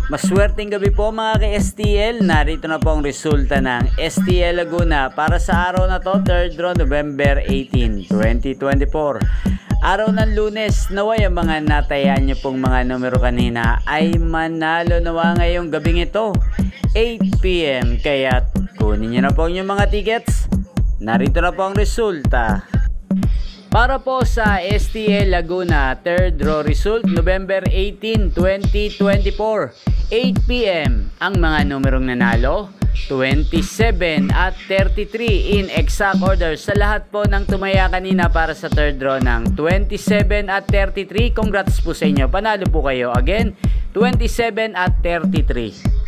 Maswerteng gabi po mga ka-STL. Narito na po ang resulta ng STL Laguna para sa araw na to, 3rd draw, November 18, 2024. Araw ng Lunes, naway ang mga natayan niyo pong mga numero kanina ay manalo nawa ngayong gabing ito, 8 PM. Kaya kunin niyo na po yung mga tickets. Narito na po ang resulta. Para po sa STL Laguna, 3rd draw result, November 18, 2024, 8 PM. Ang mga numerong nanalo, 27 at 33 in exact order sa lahat po ng tumaya kanina para sa 3rd draw ng 27 at 33. Congrats po sa inyo. Panalo po kayo. Again, 27 at 33.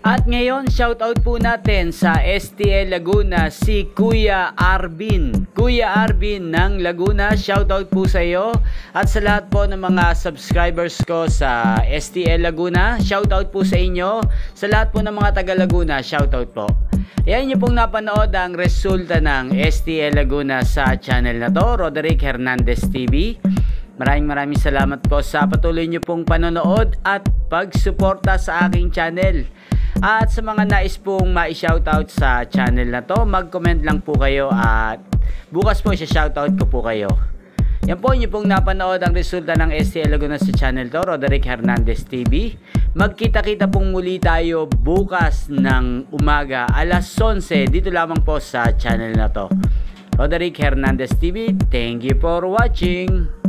At ngayon, shoutout po natin sa STL Laguna si Kuya Arvin. Kuya Arvin ng Laguna, shoutout po sa iyo. At sa lahat po ng mga subscribers ko sa STL Laguna, shoutout po sa inyo. Sa lahat po ng mga taga Laguna, shoutout po. Yan niyo pong napanood ang resulta ng STL Laguna sa channel na to, Roderick Hernandez TV. Maraming salamat po sa patuloy niyo pong panonood at pagsuporta sa aking channel. At sa mga nais pong ma-shoutout sa channel na to, mag-comment lang po kayo at bukas po shoutout ko po kayo. Yan po niyo pong napanood ang resulta ng STL Laguna sa channel to, Roderick Hernandez TV. Magkita-kita pong muli tayo bukas ng umaga, alas 11, dito lamang po sa channel na to, Roderick Hernandez TV. Thank you for watching.